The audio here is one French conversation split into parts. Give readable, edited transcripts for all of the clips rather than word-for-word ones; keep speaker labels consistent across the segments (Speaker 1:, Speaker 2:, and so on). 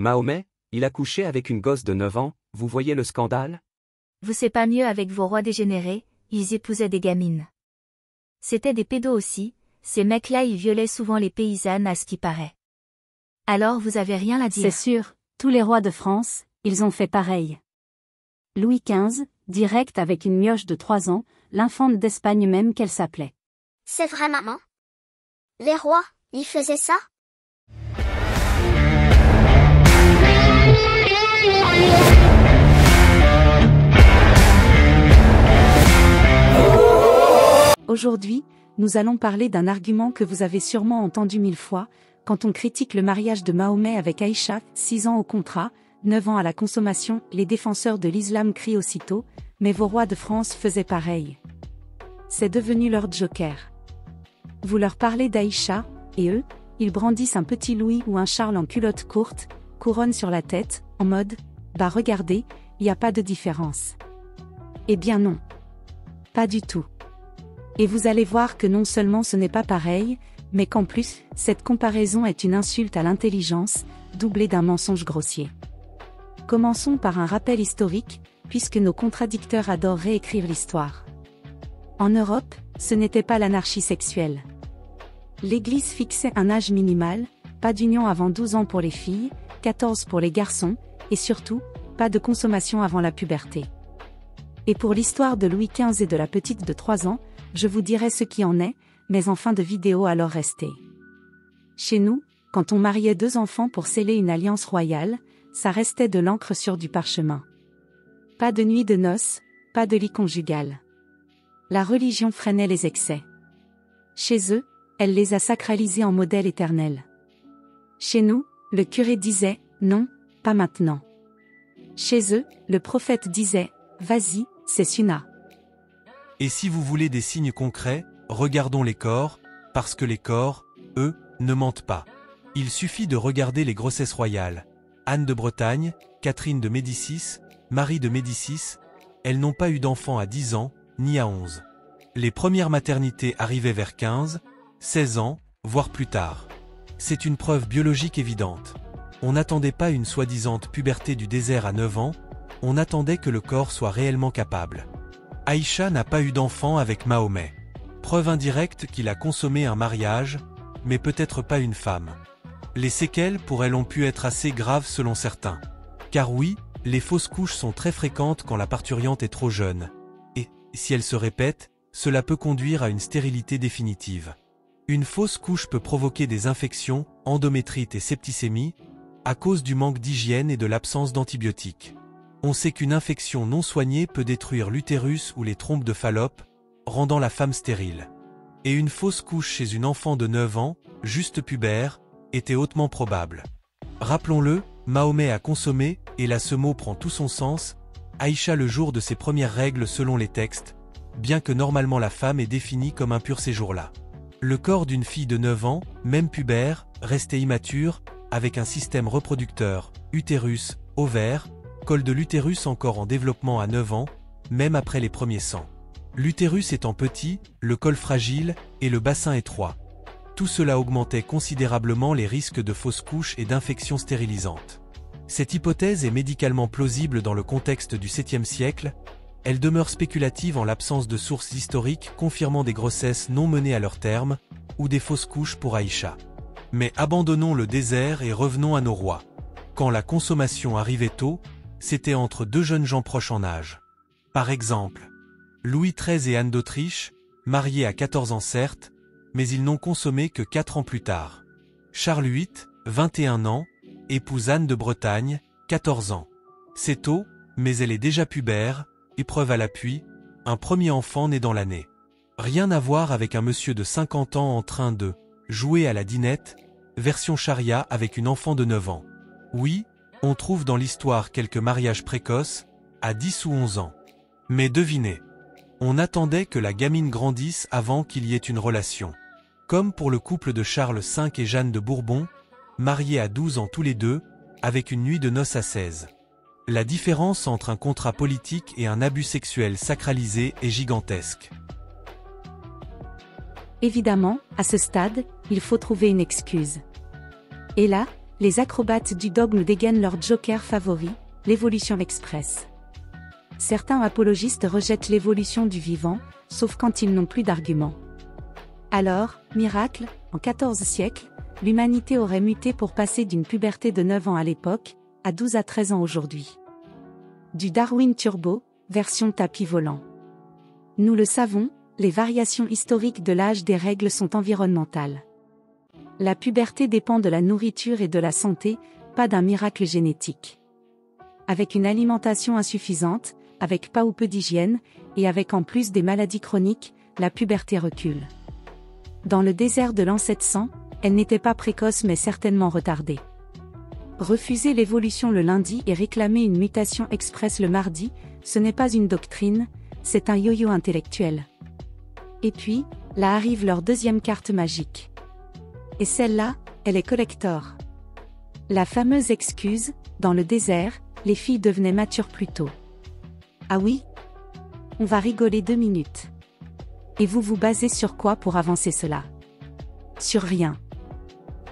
Speaker 1: Mahomet, il a couché avec une gosse de 9 ans, vous voyez le scandale?
Speaker 2: Vous c'est pas mieux avec vos rois dégénérés, ils épousaient des gamines. C'étaient des pédos aussi, ces mecs-là ils violaient souvent les paysannes à ce qui paraît. Alors vous avez rien à dire.
Speaker 3: C'est sûr, tous les rois de France, ils ont fait pareil. Louis XV, direct avec une mioche de 3 ans, l'infante d'Espagne même qu'elle s'appelait.
Speaker 4: C'est vrai maman? Les rois, ils faisaient ça?
Speaker 3: Aujourd'hui, nous allons parler d'un argument que vous avez sûrement entendu 1000 fois, quand on critique le mariage de Mahomet avec Aïcha, 6 ans au contrat, 9 ans à la consommation, les défenseurs de l'islam crient aussitôt, mais vos rois de France faisaient pareil. C'est devenu leur joker. Vous leur parlez d'Aïcha, et eux, ils brandissent un petit Louis ou un Charles en culotte courte, couronne sur la tête, en mode, bah regardez, y a pas de différence. Eh bien non. Pas du tout. Et vous allez voir que non seulement ce n'est pas pareil, mais qu'en plus, cette comparaison est une insulte à l'intelligence, doublée d'un mensonge grossier. Commençons par un rappel historique, puisque nos contradicteurs adorent réécrire l'histoire. En Europe, ce n'était pas l'anarchie sexuelle. L'Église fixait un âge minimal, pas d'union avant 12 ans pour les filles, 14 pour les garçons, et surtout, pas de consommation avant la puberté. Et pour l'histoire de Louis XV et de la petite de 3 ans, je vous dirai ce qui en est, mais en fin de vidéo alors restez. Chez nous, quand on mariait 2 enfants pour sceller une alliance royale, ça restait de l'encre sur du parchemin. Pas de nuit de noces, pas de lit conjugal. La religion freinait les excès. Chez eux, elle les a sacralisés en modèle éternel. Chez nous, le curé disait, non, pas maintenant. Chez eux, le prophète disait, vas-y, c'est Sunna.
Speaker 5: Et si vous voulez des signes concrets, regardons les corps, parce que les corps, eux, ne mentent pas. Il suffit de regarder les grossesses royales. Anne de Bretagne, Catherine de Médicis, Marie de Médicis, elles n'ont pas eu d'enfants à 10 ans, ni à 11. Les premières maternités arrivaient vers 15, 16 ans, voire plus tard. C'est une preuve biologique évidente. On n'attendait pas une soi-disant puberté du désert à 9 ans, on attendait que le corps soit réellement capable. Aïcha n'a pas eu d'enfant avec Mahomet. Preuve indirecte qu'il a consommé un mariage, mais peut-être pas une femme. Les séquelles pour elle ont pu être assez graves selon certains. Car oui, les fausses couches sont très fréquentes quand la parturiente est trop jeune. Et, si elle se répète, cela peut conduire à une stérilité définitive. Une fausse couche peut provoquer des infections, endométrite et septicémie, à cause du manque d'hygiène et de l'absence d'antibiotiques. On sait qu'une infection non soignée peut détruire l'utérus ou les trompes de Fallope, rendant la femme stérile. Et une fausse couche chez une enfant de 9 ans, juste pubère, était hautement probable. Rappelons-le, Mahomet a consommé, et là ce mot prend tout son sens, Aïcha le jour de ses premières règles selon les textes, bien que normalement la femme est définie comme impure ces jours-là. Le corps d'une fille de 9 ans, même pubère, restait immature, avec un système reproducteur, utérus, ovaire, col de l'utérus encore en développement à 9 ans, même après les premiers sangs. L'utérus étant petit, le col fragile, et le bassin étroit. Tout cela augmentait considérablement les risques de fausses couches et d'infections stérilisantes. Cette hypothèse est médicalement plausible dans le contexte du 7e siècle, elle demeure spéculative en l'absence de sources historiques confirmant des grossesses non menées à leur terme, ou des fausses couches pour Aïcha. Mais abandonnons le désert et revenons à nos rois. Quand la consommation arrivait tôt, c'était entre 2 jeunes gens proches en âge. Par exemple, Louis XIII et Anne d'Autriche, mariés à 14 ans certes, mais ils n'ont consommé que 4 ans plus tard. Charles VIII, 21 ans, épouse Anne de Bretagne, 14 ans. C'est tôt, mais elle est déjà pubère, épreuve à l'appui, un premier enfant né dans l'année. Rien à voir avec un monsieur de 50 ans en train de jouer à la dinette, version charia avec une enfant de 9 ans. Oui, on trouve dans l'histoire quelques mariages précoces, à 10 ou 11 ans. Mais devinez, on attendait que la gamine grandisse avant qu'il y ait une relation. Comme pour le couple de Charles V et Jeanne de Bourbon, mariés à 12 ans tous les deux, avec une nuit de noces à 16. La différence entre un contrat politique et un abus sexuel sacralisé est gigantesque.
Speaker 3: Évidemment, à ce stade, il faut trouver une excuse. Et là, les acrobates du dogme dégainent leur joker favori, l'évolution express. Certains apologistes rejettent l'évolution du vivant, sauf quand ils n'ont plus d'arguments. Alors, miracle, en XIVe siècle, l'humanité aurait muté pour passer d'une puberté de 9 ans à l'époque, à 12 à 13 ans aujourd'hui. Du Darwin Turbo, version tapis volant. Nous le savons, les variations historiques de l'âge des règles sont environnementales. La puberté dépend de la nourriture et de la santé, pas d'un miracle génétique. Avec une alimentation insuffisante, avec pas ou peu d'hygiène, et avec en plus des maladies chroniques, la puberté recule. Dans le désert de l'an 700, elle n'était pas précoce mais certainement retardée. Refuser l'évolution le lundi et réclamer une mutation express le mardi, ce n'est pas une doctrine, c'est un yo-yo intellectuel. Et puis, là arrive leur deuxième carte magique. Et celle-là, elle est collector. La fameuse excuse, dans le désert, les filles devenaient matures plus tôt. Ah oui? On va rigoler 2 minutes. Et vous vous basez sur quoi pour avancer cela? Sur rien.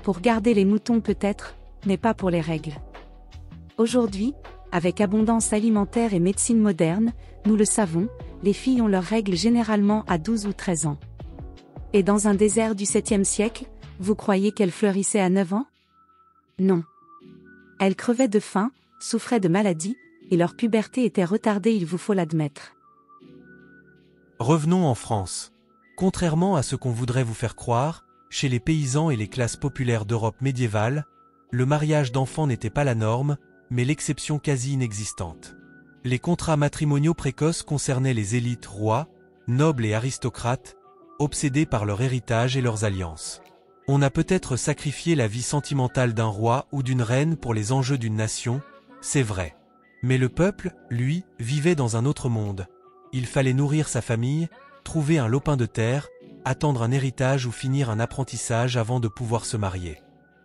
Speaker 3: Pour garder les moutons peut-être, mais pas pour les règles. Aujourd'hui, avec abondance alimentaire et médecine moderne, nous le savons, les filles ont leurs règles généralement à 12 ou 13 ans. Et dans un désert du 7e siècle, vous croyez qu'elles fleurissaient à 9 ans? Non. Elles crevaient de faim, souffraient de maladies, et leur puberté était retardée, il vous faut l'admettre.
Speaker 5: Revenons en France. Contrairement à ce qu'on voudrait vous faire croire, chez les paysans et les classes populaires d'Europe médiévale, le mariage d'enfants n'était pas la norme, mais l'exception quasi inexistante. Les contrats matrimoniaux précoces concernaient les élites rois, nobles et aristocrates, obsédés par leur héritage et leurs alliances. On a peut-être sacrifié la vie sentimentale d'un roi ou d'une reine pour les enjeux d'une nation, c'est vrai. Mais le peuple, lui, vivait dans un autre monde. Il fallait nourrir sa famille, trouver un lopin de terre, attendre un héritage ou finir un apprentissage avant de pouvoir se marier.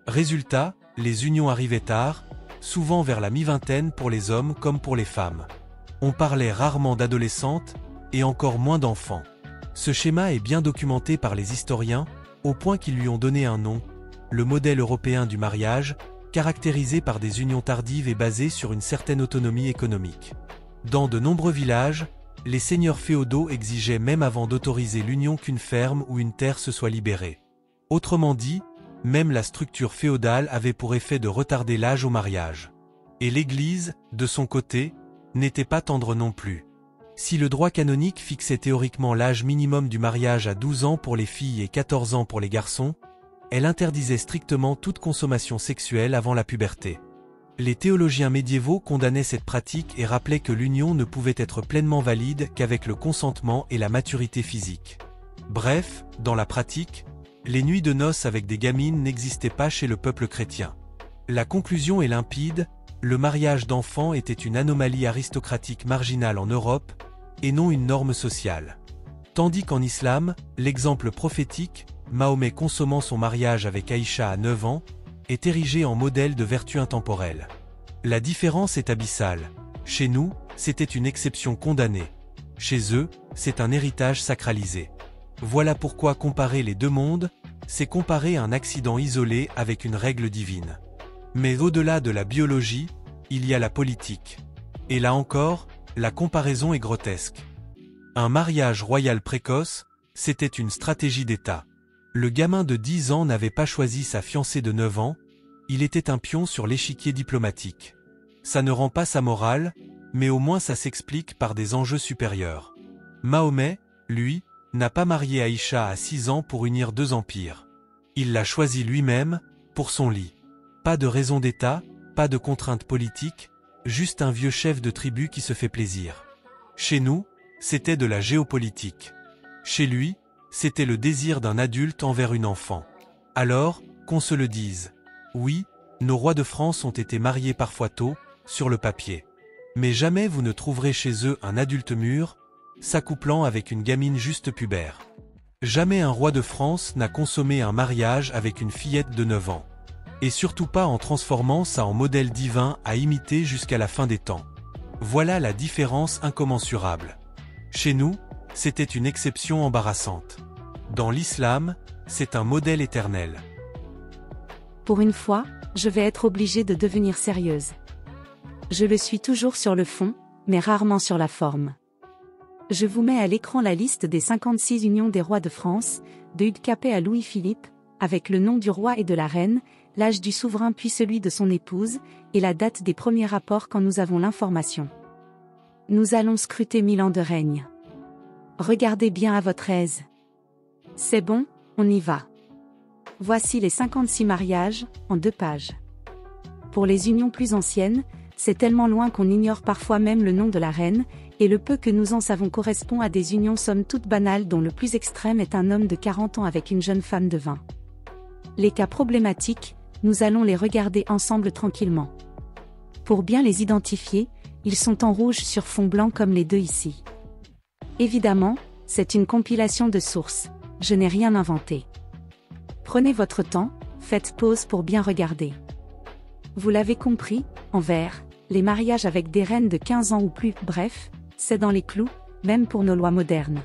Speaker 5: Résultat, les unions arrivaient tard, souvent vers la mi-vingtaine pour les hommes comme pour les femmes. On parlait rarement d'adolescentes, et encore moins d'enfants. Ce schéma est bien documenté par les historiens, au point qu'ils lui ont donné un nom, le modèle européen du mariage, caractérisé par des unions tardives et basées sur une certaine autonomie économique. Dans de nombreux villages, les seigneurs féodaux exigeaient même avant d'autoriser l'union qu'une ferme ou une terre se soit libérée. Autrement dit, même la structure féodale avait pour effet de retarder l'âge au mariage. Et l'Église, de son côté, n'était pas tendre non plus. Si le droit canonique fixait théoriquement l'âge minimum du mariage à 12 ans pour les filles et 14 ans pour les garçons, elle interdisait strictement toute consommation sexuelle avant la puberté. Les théologiens médiévaux condamnaient cette pratique et rappelaient que l'union ne pouvait être pleinement valide qu'avec le consentement et la maturité physique. Bref, dans la pratique, les nuits de noces avec des gamines n'existaient pas chez le peuple chrétien. La conclusion est limpide, le mariage d'enfants était une anomalie aristocratique marginale en Europe, et non une norme sociale. Tandis qu'en islam, l'exemple prophétique, Mahomet consommant son mariage avec Aïcha à 9 ans, est érigé en modèle de vertu intemporelle. La différence est abyssale. Chez nous, c'était une exception condamnée. Chez eux, c'est un héritage sacralisé. Voilà pourquoi comparer les deux mondes, c'est comparer un accident isolé avec une règle divine. Mais au-delà de la biologie, il y a la politique. Et là encore, la comparaison est grotesque. Un mariage royal précoce, c'était une stratégie d'État. Le gamin de 10 ans n'avait pas choisi sa fiancée de 9 ans, il était un pion sur l'échiquier diplomatique. Ça ne rend pas sa morale, mais au moins ça s'explique par des enjeux supérieurs. Mahomet, lui, n'a pas marié Aïcha à 6 ans pour unir deux empires. Il l'a choisi lui-même, pour son lit. Pas de raison d'État, pas de contrainte politique, juste un vieux chef de tribu qui se fait plaisir. Chez nous, c'était de la géopolitique. Chez lui, c'était le désir d'un adulte envers une enfant. Alors, qu'on se le dise. Oui, nos rois de France ont été mariés parfois tôt, sur le papier. Mais jamais vous ne trouverez chez eux un adulte mûr, s'accouplant avec une gamine juste pubère. Jamais un roi de France n'a consommé un mariage avec une fillette de 9 ans. Et surtout pas en transformant ça en modèle divin à imiter jusqu'à la fin des temps. Voilà la différence incommensurable. Chez nous, c'était une exception embarrassante. Dans l'islam, c'est un modèle éternel.
Speaker 3: Pour une fois, je vais être obligée de devenir sérieuse. Je le suis toujours sur le fond, mais rarement sur la forme. Je vous mets à l'écran la liste des 56 unions des rois de France, de Hugues Capet à Louis-Philippe, avec le nom du roi et de la reine, l'âge du souverain puis celui de son épouse, et la date des premiers rapports quand nous avons l'information. Nous allons scruter 1000 ans de règne. Regardez bien à votre aise. C'est bon, on y va. Voici les 56 mariages, en 2 pages. Pour les unions plus anciennes, c'est tellement loin qu'on ignore parfois même le nom de la reine, et le peu que nous en savons correspond à des unions somme toute banales dont le plus extrême est un homme de 40 ans avec une jeune femme de 20. Les cas problématiques, nous allons les regarder ensemble tranquillement. Pour bien les identifier, ils sont en rouge sur fond blanc comme les deux ici. Évidemment, c'est une compilation de sources, je n'ai rien inventé. Prenez votre temps, faites pause pour bien regarder. Vous l'avez compris, en vert, les mariages avec des reines de 15 ans ou plus, bref, c'est dans les clous, même pour nos lois modernes.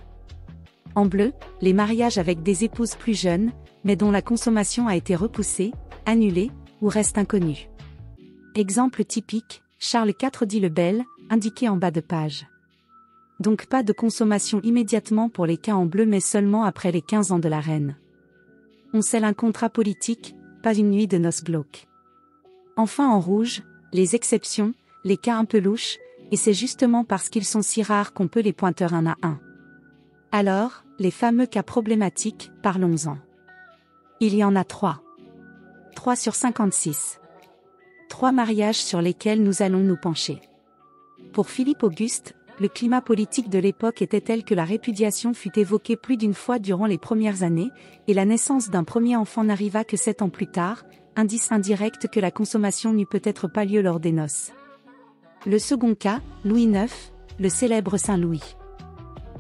Speaker 3: En bleu, les mariages avec des épouses plus jeunes, mais dont la consommation a été repoussée, annulée, ou reste inconnue. Exemple typique, Charles IV dit le Bel, indiqué en bas de page. Donc pas de consommation immédiatement pour les cas en bleu mais seulement après les 15 ans de la reine. On scelle un contrat politique, pas une nuit de noces glauques. Enfin en rouge, les exceptions, les cas un peu louches, et c'est justement parce qu'ils sont si rares qu'on peut les pointer un à un. Alors, les fameux cas problématiques, parlons-en. Il y en a 3. 3 sur 56. 3 mariages sur lesquels nous allons nous pencher. Pour Philippe Auguste, le climat politique de l'époque était tel que la répudiation fut évoquée plus d'une fois durant les premières années, et la naissance d'un premier enfant n'arriva que 7 ans plus tard, indice indirect que la consommation n'eut peut-être pas lieu lors des noces. Le second cas, Louis IX, le célèbre Saint Louis.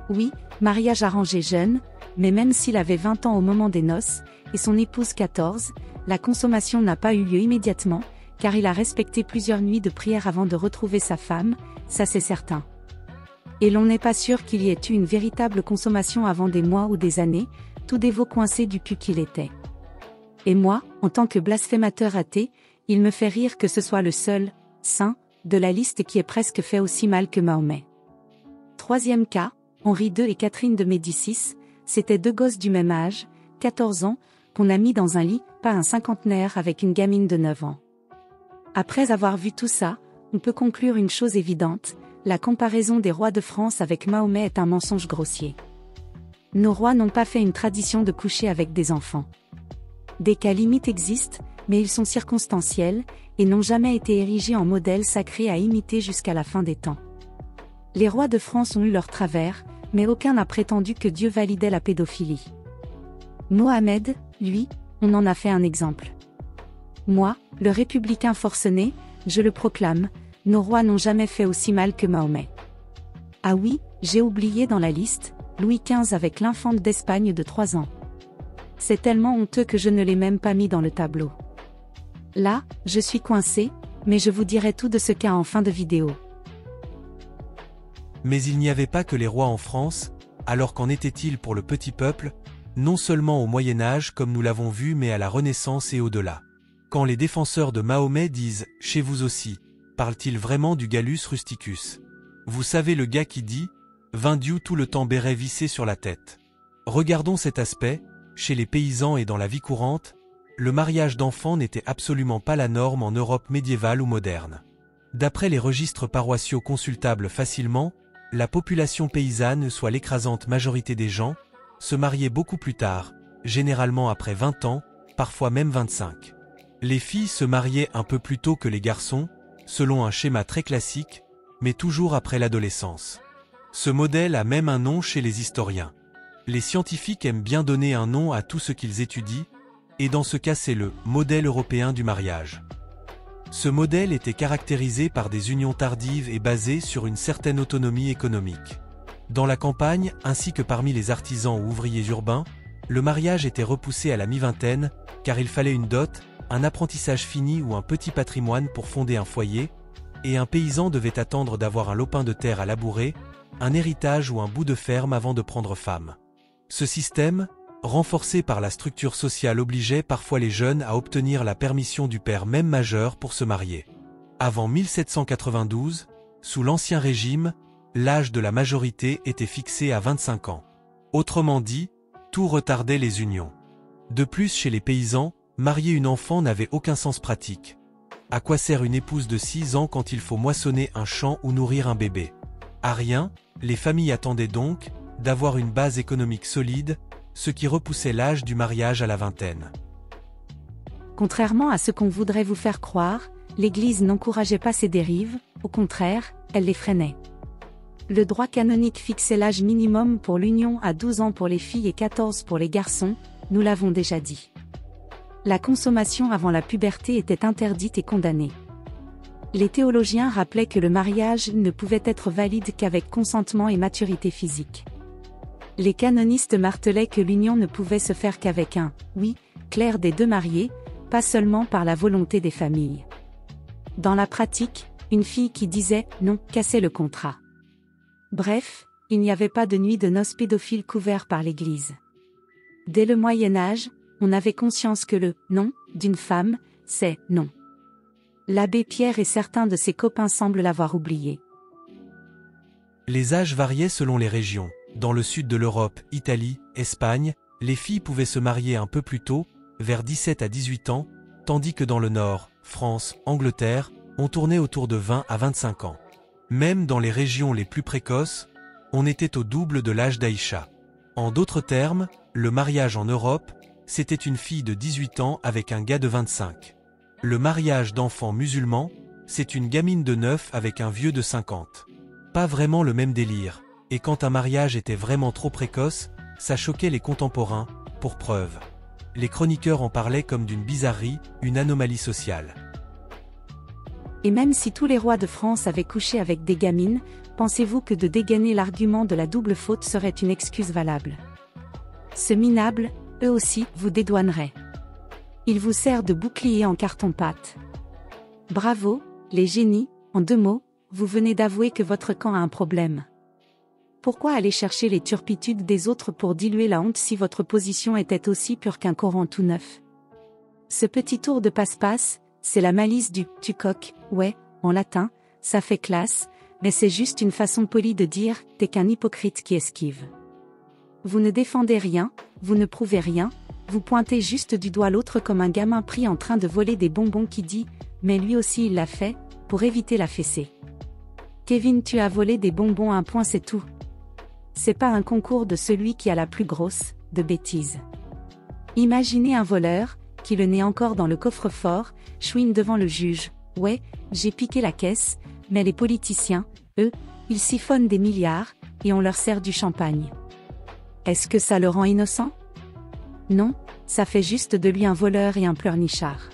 Speaker 3: Oui, mariage arrangé jeune, mais même s'il avait 20 ans au moment des noces, et son épouse 14, la consommation n'a pas eu lieu immédiatement, car il a respecté plusieurs nuits de prière avant de retrouver sa femme, ça c'est certain. Et l'on n'est pas sûr qu'il y ait eu une véritable consommation avant des mois ou des années, tout dévot coincé du cul qu'il était. Et moi, en tant que blasphémateur athée, il me fait rire que ce soit le seul, saint, de la liste qui ait presque fait aussi mal que Mahomet. Troisième cas, Henri II et Catherine de Médicis, c'étaient 2 gosses du même âge, 14 ans, qu'on a mis dans un lit, pas un cinquantenaire avec une gamine de 9 ans. Après avoir vu tout ça, on peut conclure une chose évidente, la comparaison des rois de France avec Mahomet est un mensonge grossier. Nos rois n'ont pas fait une tradition de coucher avec des enfants. Des cas limites existent, mais ils sont circonstanciels, et n'ont jamais été érigés en modèle sacré à imiter jusqu'à la fin des temps. Les rois de France ont eu leurs travers, mais aucun n'a prétendu que Dieu validait la pédophilie. Mohamed, lui, on en a fait un exemple. Moi, le républicain forcené, je le proclame, nos rois n'ont jamais fait aussi mal que Mahomet. Ah oui, j'ai oublié dans la liste, Louis XV avec l'infante d'Espagne de 3 ans. C'est tellement honteux que je ne l'ai même pas mis dans le tableau. Là, je suis coincé, mais je vous dirai tout de ce cas en fin de vidéo.
Speaker 5: Mais il n'y avait pas que les rois en France, alors qu'en était-il pour le petit peuple, non seulement au Moyen-Âge comme nous l'avons vu mais à la Renaissance et au-delà. Quand les défenseurs de Mahomet disent « chez vous aussi », parlent-ils vraiment du Gallus rusticus? Vous savez le gars qui dit « Vindiou tout le temps béret vissé sur la tête ». Regardons cet aspect, chez les paysans et dans la vie courante, le mariage d'enfants n'était absolument pas la norme en Europe médiévale ou moderne. D'après les registres paroissiaux consultables facilement, la population paysanne, soit l'écrasante majorité des gens, se mariait beaucoup plus tard, généralement après 20 ans, parfois même 25. Les filles se mariaient un peu plus tôt que les garçons, selon un schéma très classique, mais toujours après l'adolescence. Ce modèle a même un nom chez les historiens. Les scientifiques aiment bien donner un nom à tout ce qu'ils étudient, et dans ce cas c'est le « modèle européen du mariage ». Ce modèle était caractérisé par des unions tardives et basées sur une certaine autonomie économique. Dans la campagne, ainsi que parmi les artisans ou ouvriers urbains, le mariage était repoussé à la mi-vingtaine, car il fallait une dot, un apprentissage fini ou un petit patrimoine pour fonder un foyer, et un paysan devait attendre d'avoir un lopin de terre à labourer, un héritage ou un bout de ferme avant de prendre femme. Ce système, renforcée par la structure sociale obligeait parfois les jeunes à obtenir la permission du père même majeur pour se marier. Avant 1792, sous l'Ancien Régime, l'âge de la majorité était fixé à 25 ans. Autrement dit, tout retardait les unions. De plus, chez les paysans, marier une enfant n'avait aucun sens pratique. À quoi sert une épouse de 6 ans quand il faut moissonner un champ ou nourrir un bébé? À rien, les familles attendaient donc d'avoir une base économique solide, ce qui repoussait l'âge du mariage à la vingtaine.
Speaker 3: Contrairement à ce qu'on voudrait vous faire croire, l'Église n'encourageait pas ces dérives, au contraire, elle les freinait. Le droit canonique fixait l'âge minimum pour l'union à 12 ans pour les filles et 14 pour les garçons, nous l'avons déjà dit. La consommation avant la puberté était interdite et condamnée. Les théologiens rappelaient que le mariage ne pouvait être valide qu'avec consentement et maturité physique. Les canonistes martelaient que l'union ne pouvait se faire qu'avec un « oui » clair des deux mariés, pas seulement par la volonté des familles. Dans la pratique, une fille qui disait « non » cassait le contrat. Bref, il n'y avait pas de nuit de noces pédophiles couvert par l'Église. Dès le Moyen-Âge, on avait conscience que le « non » d'une femme, c'est « non ». L'abbé Pierre et certains de ses copains semblent l'avoir oublié.
Speaker 5: Les âges variaient selon les régions. Dans le sud de l'Europe, Italie, Espagne, les filles pouvaient se marier un peu plus tôt, vers 17 à 18 ans, tandis que dans le nord, France, Angleterre, on tournait autour de 20 à 25 ans. Même dans les régions les plus précoces, on était au double de l'âge d'Aïcha. En d'autres termes, le mariage en Europe, c'était une fille de 18 ans avec un gars de 25. Le mariage d'enfants musulmans, c'est une gamine de 9 avec un vieux de 50. Pas vraiment le même délire, et quand un mariage était vraiment trop précoce, ça choquait les contemporains, pour preuve. Les chroniqueurs en parlaient comme d'une bizarrerie, une anomalie sociale.
Speaker 3: Et même si tous les rois de France avaient couché avec des gamines, pensez-vous que de dégainer l'argument de la double faute serait une excuse valable? Ce minable, eux aussi, vous dédouaneraient. Il vous sert de bouclier en carton-pâte. Bravo, les génies, en 2 mots, vous venez d'avouer que votre camp a un problème. Pourquoi aller chercher les turpitudes des autres pour diluer la honte si votre position était aussi pure qu'un Coran tout neuf? Ce petit tour de passe-passe, c'est la malice du « tu coq », ouais, en latin, ça fait classe, mais c'est juste une façon polie de dire « t'es qu'un hypocrite qui esquive ». Vous ne défendez rien, vous ne prouvez rien, vous pointez juste du doigt l'autre comme un gamin pris en train de voler des bonbons qui dit « mais lui aussi il l'a fait », pour éviter la fessée. Kevin, tu as volé des bonbons, un point, c'est tout. C'est pas un concours de celui qui a la plus grosse, de bêtises. Imaginez un voleur, qui le nez encore dans le coffre-fort, chouine devant le juge, ouais, j'ai piqué la caisse, mais les politiciens, eux, ils siphonnent des milliards, et on leur sert du champagne. Est-ce que ça le rend innocent? Non, ça fait juste de lui un voleur et un pleurnichard.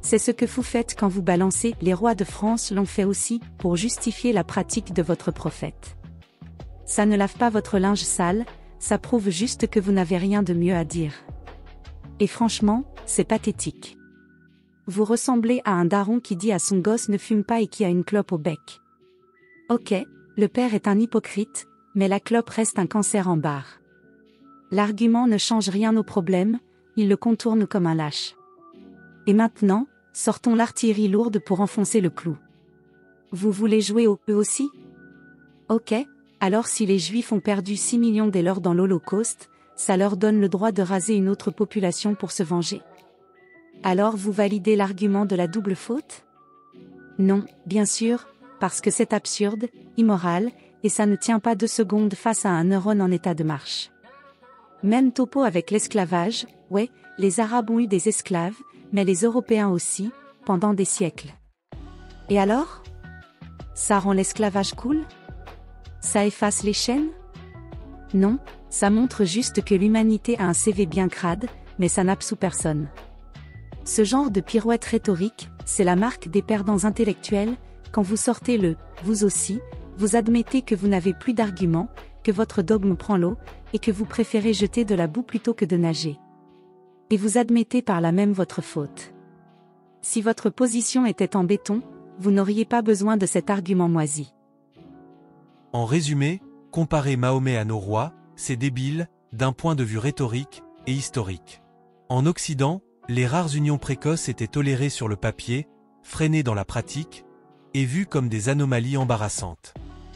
Speaker 3: C'est ce que vous faites quand vous balancez « Les rois de France l'ont fait aussi » pour justifier la pratique de votre prophète. Ça ne lave pas votre linge sale, ça prouve juste que vous n'avez rien de mieux à dire. Et franchement, c'est pathétique. Vous ressemblez à un daron qui dit à son gosse ne fume pas et qui a une clope au bec. Ok, le père est un hypocrite, mais la clope reste un cancer en barre. L'argument ne change rien au problème, il le contourne comme un lâche. Et maintenant, sortons l'artillerie lourde pour enfoncer le clou. Vous voulez jouer au « eux aussi » ? Ok, alors si les Juifs ont perdu 6 millions dès lors dans l'Holocauste, ça leur donne le droit de raser une autre population pour se venger. Alors vous validez l'argument de la double faute? Non, bien sûr, parce que c'est absurde, immoral, et ça ne tient pas 2 secondes face à un neurone en état de marche. Même topo avec l'esclavage, ouais, les Arabes ont eu des esclaves, mais les Européens aussi, pendant des siècles. Et alors? Ça rend l'esclavage cool? Ça efface les chaînes? Non, ça montre juste que l'humanité a un CV bien crade, mais ça n'absout personne. Ce genre de pirouette rhétorique, c'est la marque des perdants intellectuels, quand vous sortez le « vous aussi », vous admettez que vous n'avez plus d'arguments, que votre dogme prend l'eau, et que vous préférez jeter de la boue plutôt que de nager. Et vous admettez par là même votre faute. Si votre position était en béton, vous n'auriez pas besoin de cet argument moisi.
Speaker 5: En résumé, comparer Mahomet à nos rois, c'est débile, d'un point de vue rhétorique et historique. En Occident, les rares unions précoces étaient tolérées sur le papier, freinées dans la pratique, et vues comme des anomalies embarrassantes.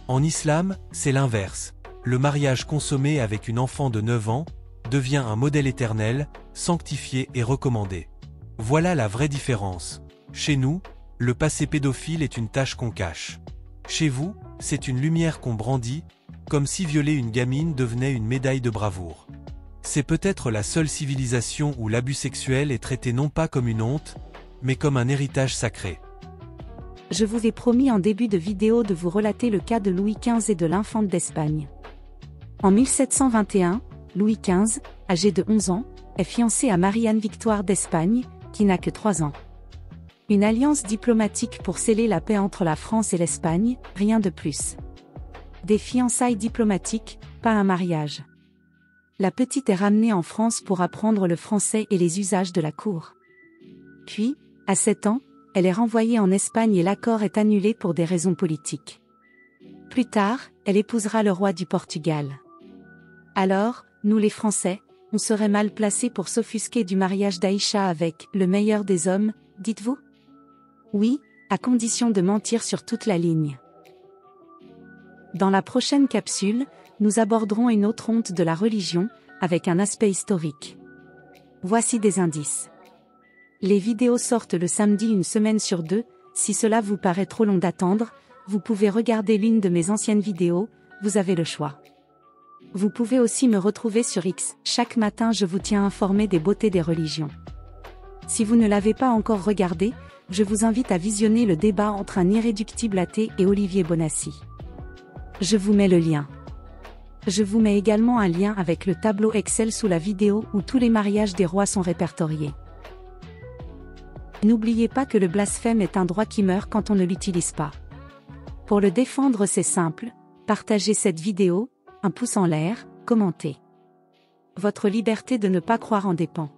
Speaker 5: En islam, c'est l'inverse. Le mariage consommé avec une enfant de 9 ans devient un modèle éternel, sanctifié et recommandé. Voilà la vraie différence. Chez nous, le passé pédophile est une tâche qu'on cache. Chez vous, c'est une lumière qu'on brandit, comme si violer une gamine devenait une médaille de bravoure. C'est peut-être la seule civilisation où l'abus sexuel est traité non pas comme une honte, mais comme un héritage sacré.
Speaker 3: Je vous ai promis en début de vidéo de vous relater le cas de Louis XV et de l'infante d'Espagne. En 1721, Louis XV, âgé de 11 ans, est fiancé à Marie-Anne Victoire d'Espagne, qui n'a que 3 ans. Une alliance diplomatique pour sceller la paix entre la France et l'Espagne, rien de plus. Des fiançailles diplomatiques, pas un mariage. La petite est ramenée en France pour apprendre le français et les usages de la cour. Puis, à 7 ans, elle est renvoyée en Espagne et l'accord est annulé pour des raisons politiques. Plus tard, elle épousera le roi du Portugal. Alors, nous les Français, on serait mal placés pour s'offusquer du mariage d'Aïcha avec le meilleur des hommes, dites-vous? Oui, à condition de mentir sur toute la ligne. Dans la prochaine capsule, nous aborderons une autre honte de la religion, avec un aspect historique. Voici des indices. Les vidéos sortent le samedi une semaine sur 2, si cela vous paraît trop long d'attendre, vous pouvez regarder l'une de mes anciennes vidéos, vous avez le choix. Vous pouvez aussi me retrouver sur X, chaque matin je vous tiens informé des beautés des religions. Si vous ne l'avez pas encore regardé, je vous invite à visionner le débat entre un irréductible athée et Olivier Bonassi. Je vous mets le lien. Je vous mets également un lien avec le tableau Excel sous la vidéo où tous les mariages des rois sont répertoriés. N'oubliez pas que le blasphème est un droit qui meurt quand on ne l'utilise pas. Pour le défendre, c'est simple, partagez cette vidéo, un pouce en l'air, commentez. Votre liberté de ne pas croire en dépend.